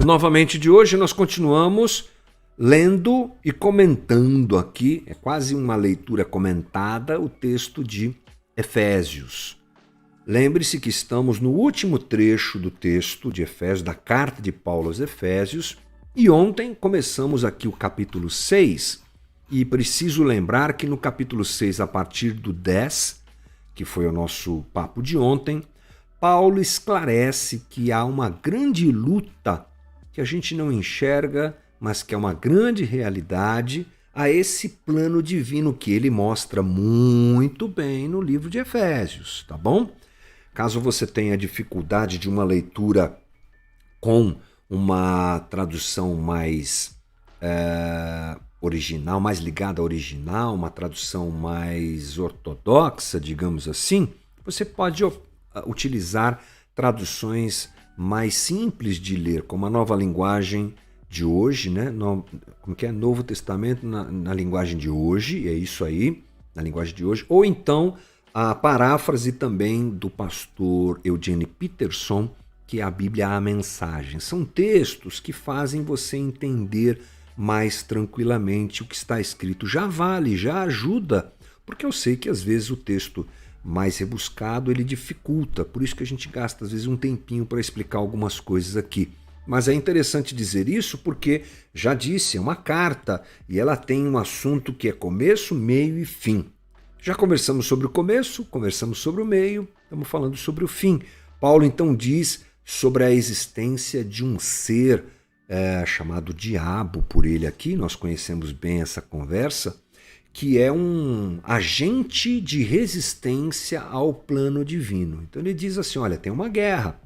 Novamente de hoje nós continuamos lendo e comentando aqui, é quase uma leitura comentada, o texto de Efésios. Lembre-se que estamos no último trecho do texto de Efésios, da carta de Paulo aos Efésios, e ontem começamos aqui o capítulo 6, e preciso lembrar que no capítulo 6, a partir do 10, que foi o nosso papo de ontem, Paulo esclarece que há uma grande luta que a gente não enxerga, mas que é uma grande realidade, a esse plano divino que ele mostra muito bem no livro de Efésios, tá bom? Caso você tenha dificuldade de uma leitura com uma tradução mais original, mais ligada ao original, uma tradução mais ortodoxa, digamos assim, você pode utilizar traduções mais simples de ler, como a Nova Linguagem de hoje, né? Como que é? Novo Testamento na linguagem de hoje, é isso aí, na linguagem de hoje, ou então a paráfrase também do pastor Eugene Peterson, que é a Bíblia a Mensagem. São textos que fazem você entender mais tranquilamente o que está escrito. Já vale, já ajuda, porque eu sei que às vezes o texto mais rebuscado ele dificulta, por isso que a gente gasta às vezes um tempinho para explicar algumas coisas aqui. Mas é interessante dizer isso porque, já disse, é uma carta e ela tem um assunto que é começo, meio e fim. Já conversamos sobre o começo, conversamos sobre o meio, estamos falando sobre o fim. Paulo então diz sobre a existência de um ser chamado diabo por ele aqui, nós conhecemos bem essa conversa, que é um agente de resistência ao plano divino. Então ele diz assim, olha, tem uma guerra.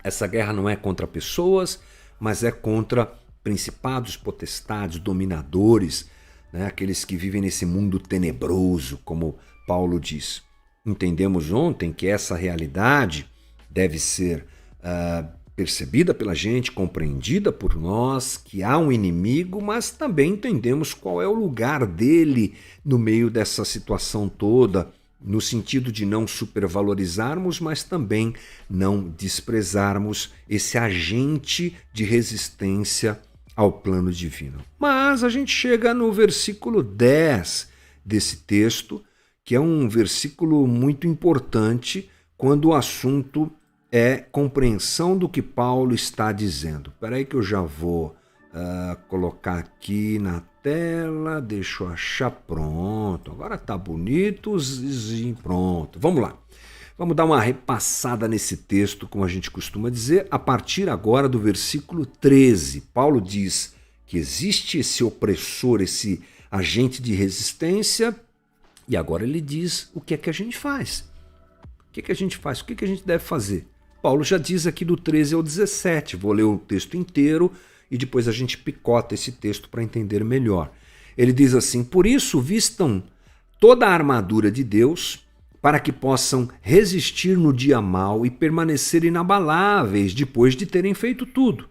Essa guerra não é contra pessoas, mas é contra principados, potestades, dominadores, né? Aqueles que vivem nesse mundo tenebroso, como Paulo diz. Entendemos ontem que essa realidade deve ser percebida pela gente, compreendida por nós, que há um inimigo, mas também entendemos qual é o lugar dele no meio dessa situação toda, no sentido de não supervalorizarmos, mas também não desprezarmos esse agente de resistência ao plano divino. Mas a gente chega no versículo 10 desse texto, que é um versículo muito importante quando o assunto é compreensão do que Paulo está dizendo. Espera aí que eu já vou colocar aqui na tela, deixa eu achar, pronto. Agora tá bonito, pronto. Vamos lá. Vamos dar uma repassada nesse texto, como a gente costuma dizer, a partir agora do versículo 13. Paulo diz que existe esse opressor, esse agente de resistência, e agora ele diz o que é que a gente faz. O que é que a gente faz? O que é que a gente deve fazer? Paulo já diz aqui do 13 ao 17, vou ler o texto inteiro e depois a gente picota esse texto para entender melhor. Ele diz assim, por isso vistam toda a armadura de Deus para que possam resistir no dia mau e permanecer inabaláveis depois de terem feito tudo.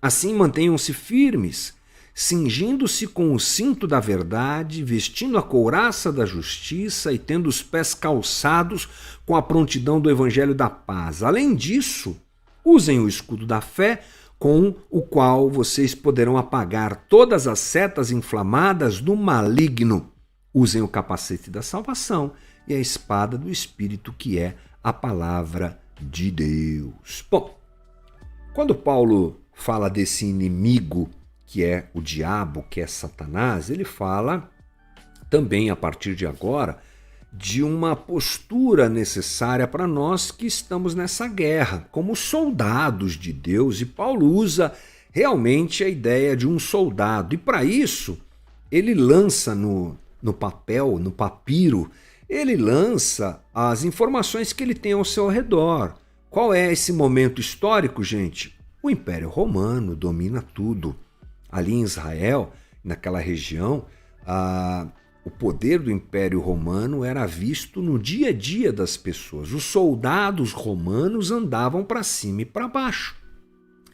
Assim mantenham-se firmes, cingindo-se com o cinto da verdade, vestindo a couraça da justiça e tendo os pés calçados com a prontidão do evangelho da paz. Além disso, usem o escudo da fé, com o qual vocês poderão apagar todas as setas inflamadas do maligno. Usem o capacete da salvação e a espada do Espírito, que é a palavra de Deus. Bom, quando Paulo fala desse inimigo que é o diabo, que é Satanás, ele fala também, a partir de agora, de uma postura necessária para nós que estamos nessa guerra, como soldados de Deus, e Paulo usa realmente a ideia de um soldado, e para isso ele lança no papel, no papiro, ele lança as informações que ele tem ao seu redor. Qual é esse momento histórico, gente? O Império Romano domina tudo. Ali em Israel, naquela região, o poder do Império Romano era visto no dia a dia das pessoas. Os soldados romanos andavam para cima e para baixo.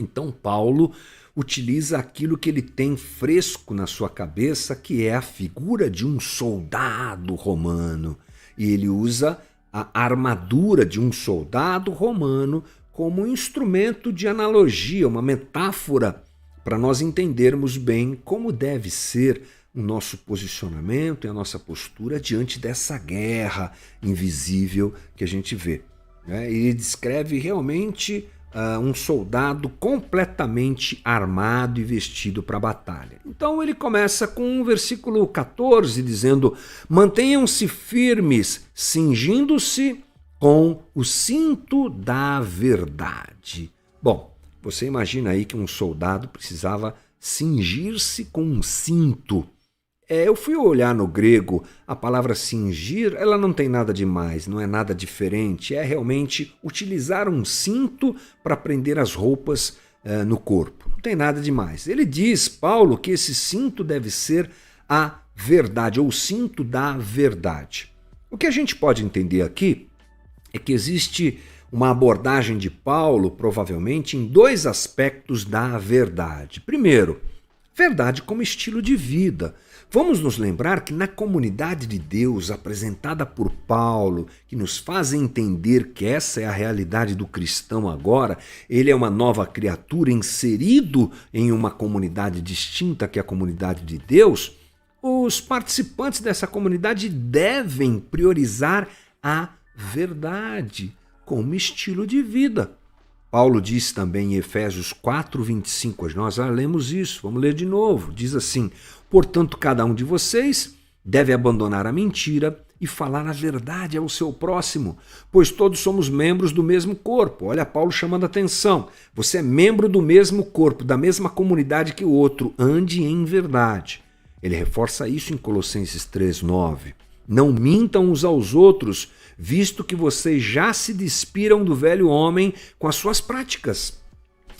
Então Paulo utiliza aquilo que ele tem fresco na sua cabeça, que é a figura de um soldado romano. E ele usa a armadura de um soldado romano como um instrumento de analogia, uma metáfora, para nós entendermos bem como deve ser o nosso posicionamento e a nossa postura diante dessa guerra invisível que a gente vê. Ele descreve realmente um soldado completamente armado e vestido para a batalha. Então ele começa com o versículo 14 dizendo: mantenham-se firmes, cingindo-se com o cinto da verdade. Bom, você imagina aí que um soldado precisava cingir-se com um cinto. Eu fui olhar no grego, a palavra cingir, ela não tem nada demais, não é nada diferente, é realmente utilizar um cinto para prender as roupas no corpo. Não tem nada demais. Ele diz, Paulo, que esse cinto deve ser a verdade, ou o cinto da verdade. O que a gente pode entender aqui é que existe uma abordagem de Paulo, provavelmente, em dois aspectos da verdade. Primeiro, verdade como estilo de vida. Vamos nos lembrar que na comunidade de Deus apresentada por Paulo, que nos faz entender que essa é a realidade do cristão agora, ele é uma nova criatura inserido em uma comunidade distinta que é a comunidade de Deus, os participantes dessa comunidade devem priorizar a verdade como estilo de vida. Paulo diz também em Efésios 4:25, nós já lemos isso, vamos ler de novo, diz assim: portanto, cada um de vocês deve abandonar a mentira e falar a verdade ao seu próximo, pois todos somos membros do mesmo corpo. Olha Paulo chamando a atenção, você é membro do mesmo corpo, da mesma comunidade que o outro, ande em verdade. Ele reforça isso em Colossenses 3:9. Não mintam uns aos outros, visto que vocês já se despiram do velho homem com as suas práticas.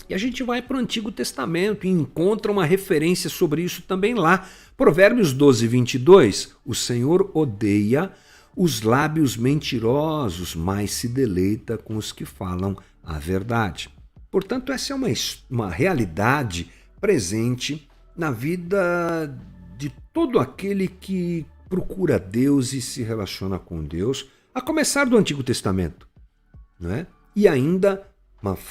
E a gente vai para o Antigo Testamento e encontra uma referência sobre isso também lá. Provérbios 12:22, o Senhor odeia os lábios mentirosos, mas se deleita com os que falam a verdade. Portanto, essa é uma realidade presente na vida de todo aquele que procura Deus e se relaciona com Deus, a começar do Antigo Testamento, não é? E ainda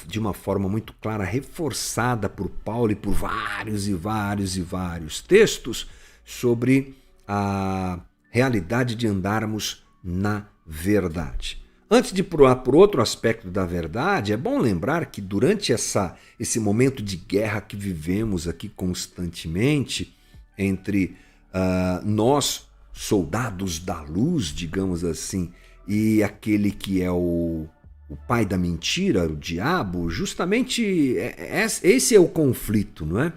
de uma forma muito clara, reforçada por Paulo e por vários textos sobre a realidade de andarmos na verdade. Antes de pular por outro aspecto da verdade, é bom lembrar que durante esse momento de guerra que vivemos aqui constantemente, entre nós, soldados da luz, digamos assim, e aquele que é o pai da mentira, o diabo, justamente esse é o conflito, não é?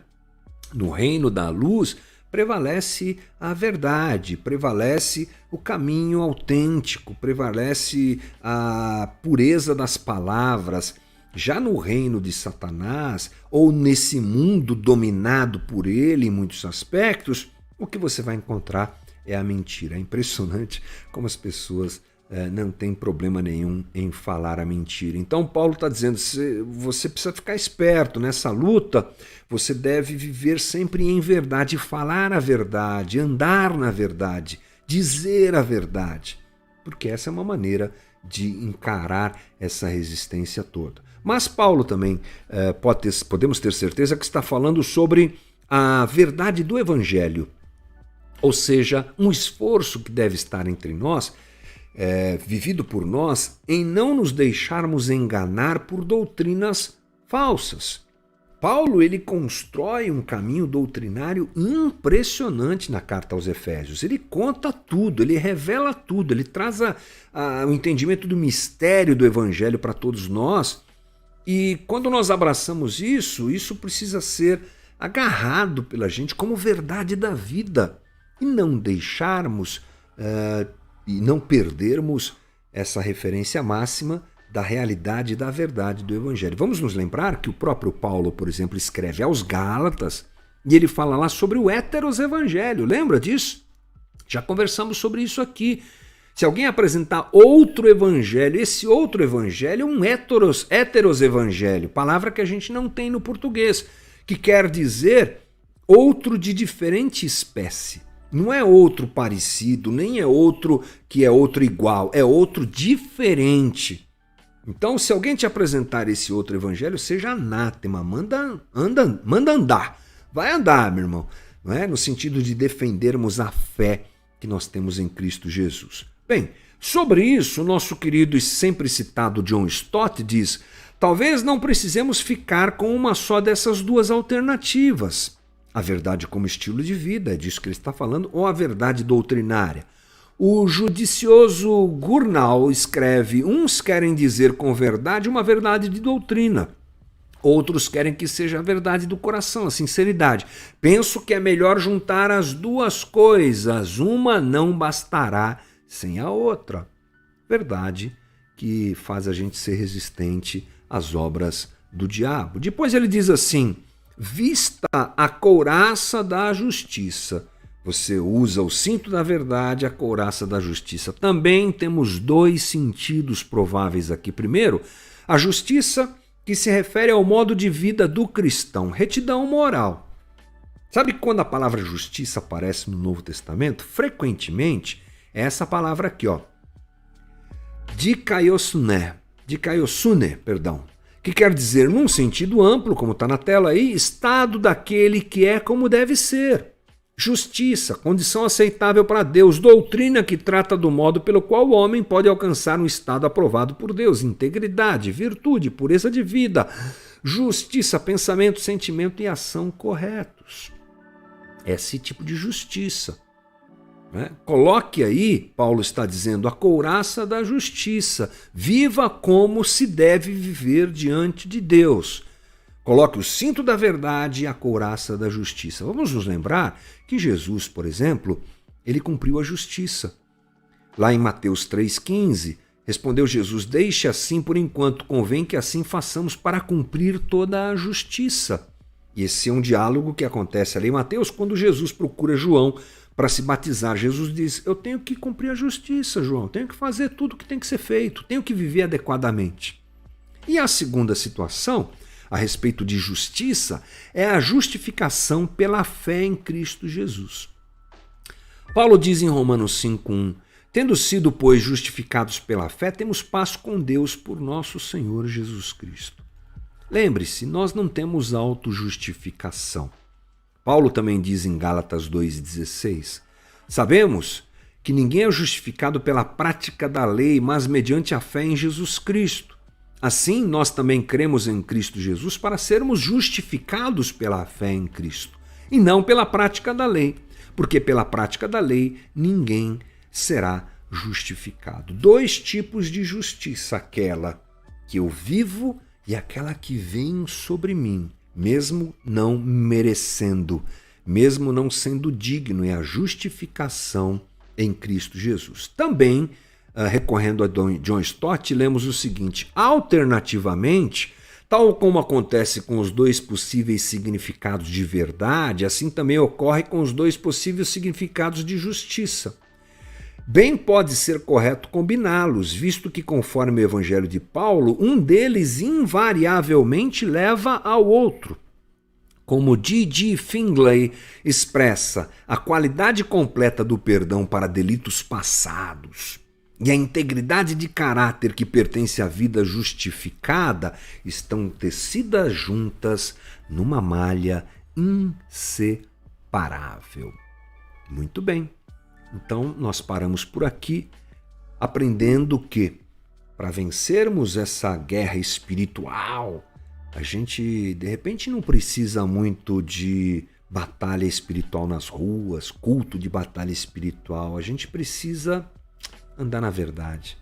No reino da luz prevalece a verdade, prevalece o caminho autêntico, prevalece a pureza das palavras. Já no reino de Satanás, ou nesse mundo dominado por ele em muitos aspectos, o que você vai encontrar é a mentira. É impressionante como as pessoas não têm problema nenhum em falar a mentira. Então Paulo está dizendo, você precisa ficar esperto nessa luta, você deve viver sempre em verdade, falar a verdade, andar na verdade, dizer a verdade, porque essa é uma maneira de encarar essa resistência toda. Mas Paulo também podemos ter certeza que está falando sobre a verdade do Evangelho, ou seja, um esforço que deve estar entre nós, vivido por nós, em não nos deixarmos enganar por doutrinas falsas. Paulo ele constrói um caminho doutrinário impressionante na carta aos Efésios. Ele conta tudo, ele revela tudo, ele traz o entendimento do mistério do Evangelho para todos nós. E quando nós abraçamos isso precisa ser agarrado pela gente como verdade da vida e não deixarmos e não perdermos essa referência máxima da realidade e da verdade do Evangelho. Vamos nos lembrar que o próprio Paulo, por exemplo, escreve aos Gálatas e ele fala lá sobre o heteros evangelho. Lembra disso? Já conversamos sobre isso aqui. Se alguém apresentar outro evangelho, esse outro evangelho é um heteros evangelho, palavra que a gente não tem no português, que quer dizer outro de diferente espécie. Não é outro parecido, nem é outro que é outro igual, é outro diferente. Então, se alguém te apresentar esse outro evangelho, seja anátema, manda andar. Vai andar, meu irmão, não é? No sentido de defendermos a fé que nós temos em Cristo Jesus. Bem, sobre isso, o nosso querido e sempre citado John Stott diz: talvez não precisemos ficar com uma só dessas duas alternativas. A verdade como estilo de vida, é disso que ele está falando, ou a verdade doutrinária. O judicioso Gurnall escreve: uns querem dizer com verdade uma verdade de doutrina. Outros querem que seja a verdade do coração, a sinceridade. Penso que é melhor juntar as duas coisas. Uma não bastará sem a outra. Verdade que faz a gente ser resistente às obras do diabo. Depois ele diz assim: vista a couraça da justiça. Você usa o cinto da verdade, a couraça da justiça. Também temos dois sentidos prováveis aqui. Primeiro, a justiça, que se refere ao modo de vida do cristão, retidão moral. Sabe que quando a palavra justiça aparece no Novo Testamento, frequentemente é essa palavra aqui, ó, dikaiosune, que quer dizer, num sentido amplo, como está na tela aí, estado daquele que é como deve ser. Justiça, condição aceitável para Deus, doutrina que trata do modo pelo qual o homem pode alcançar um estado aprovado por Deus, integridade, virtude, pureza de vida, justiça, pensamento, sentimento e ação corretos. Esse tipo de justiça. Né? Coloque aí, Paulo está dizendo, a couraça da justiça. Viva como se deve viver diante de Deus. Coloque o cinto da verdade e a couraça da justiça. Vamos nos lembrar que Jesus, por exemplo, ele cumpriu a justiça. Lá em Mateus 3,15, respondeu Jesus: deixe assim por enquanto, convém que assim façamos para cumprir toda a justiça. E esse é um diálogo que acontece ali em Mateus quando Jesus procura João para se batizar. Jesus diz: eu tenho que cumprir a justiça, João, tenho que fazer tudo o que tem que ser feito, tenho que viver adequadamente. E a segunda situação, a respeito de justiça, é a justificação pela fé em Cristo Jesus. Paulo diz em Romanos 5,1: tendo sido, pois, justificados pela fé, temos paz com Deus por nosso Senhor Jesus Cristo. Lembre-se, nós não temos autojustificação. Paulo também diz em Gálatas 2,16: sabemos que ninguém é justificado pela prática da lei, mas mediante a fé em Jesus Cristo. Assim, nós também cremos em Cristo Jesus para sermos justificados pela fé em Cristo, e não pela prática da lei, porque pela prática da lei ninguém será justificado. Dois tipos de justiça: aquela que eu vivo e aquela que vem sobre mim, mesmo não merecendo, mesmo não sendo digno, é a justificação em Cristo Jesus. Também, recorrendo a John Stott, lemos o seguinte: alternativamente, tal como acontece com os dois possíveis significados de verdade, assim também ocorre com os dois possíveis significados de justiça. Bem pode ser correto combiná-los, visto que, conforme o Evangelho de Paulo, um deles invariavelmente leva ao outro. Como D.G. Finlay expressa, a qualidade completa do perdão para delitos passados e a integridade de caráter que pertence à vida justificada estão tecidas juntas numa malha inseparável. Muito bem. Então, nós paramos por aqui, aprendendo que, para vencermos essa guerra espiritual, a gente, de repente, não precisa muito de batalha espiritual nas ruas, culto de batalha espiritual. A gente precisa andar na verdade.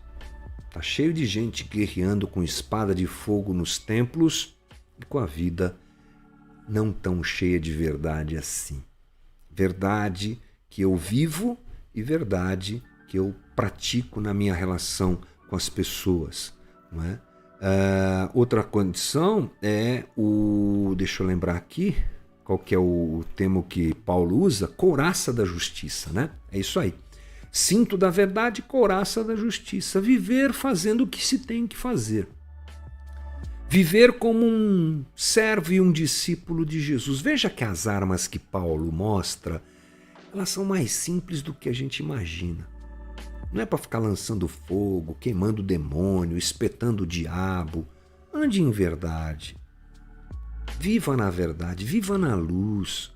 Tá cheio de gente guerreando com espada de fogo nos templos e com a vida não tão cheia de verdade assim. Verdade que eu vivo e verdade que eu pratico na minha relação com as pessoas, não é? Outra condição é deixa eu lembrar aqui, qual que é o termo que Paulo usa? Couraça da justiça, né? É isso aí. Cinto da verdade, couraça da justiça. Viver fazendo o que se tem que fazer. Viver como um servo e um discípulo de Jesus. Veja que as armas que Paulo mostra, elas são mais simples do que a gente imagina. Não é para ficar lançando fogo, queimando o demônio, espetando o diabo. Ande em verdade. Viva na verdade, viva na luz.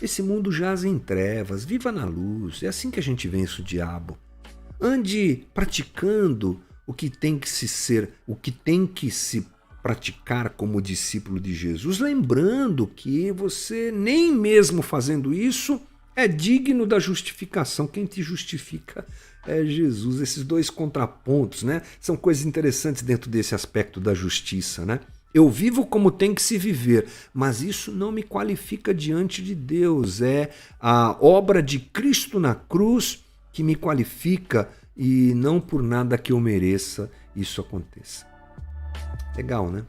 Esse mundo jaz em trevas, viva na luz. É assim que a gente vence o diabo. Ande praticando o que tem que se ser, o que tem que se praticar como discípulo de Jesus, lembrando que você nem mesmo fazendo isso é digno da justificação. Quem te justifica é Jesus. Esses dois contrapontos, né? São coisas interessantes dentro desse aspecto da justiça, né? Eu vivo como tem que se viver, mas isso não me qualifica diante de Deus. É a obra de Cristo na cruz que me qualifica e não por nada que eu mereça isso aconteça. Legal, né?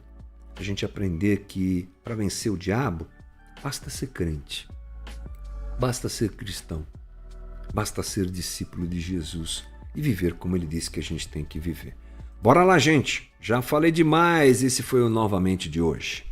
A gente aprender que para vencer o diabo, basta ser crente, basta ser cristão, basta ser discípulo de Jesus e viver como ele disse que a gente tem que viver. Bora lá, gente! Já falei demais, esse foi o Novamente de hoje.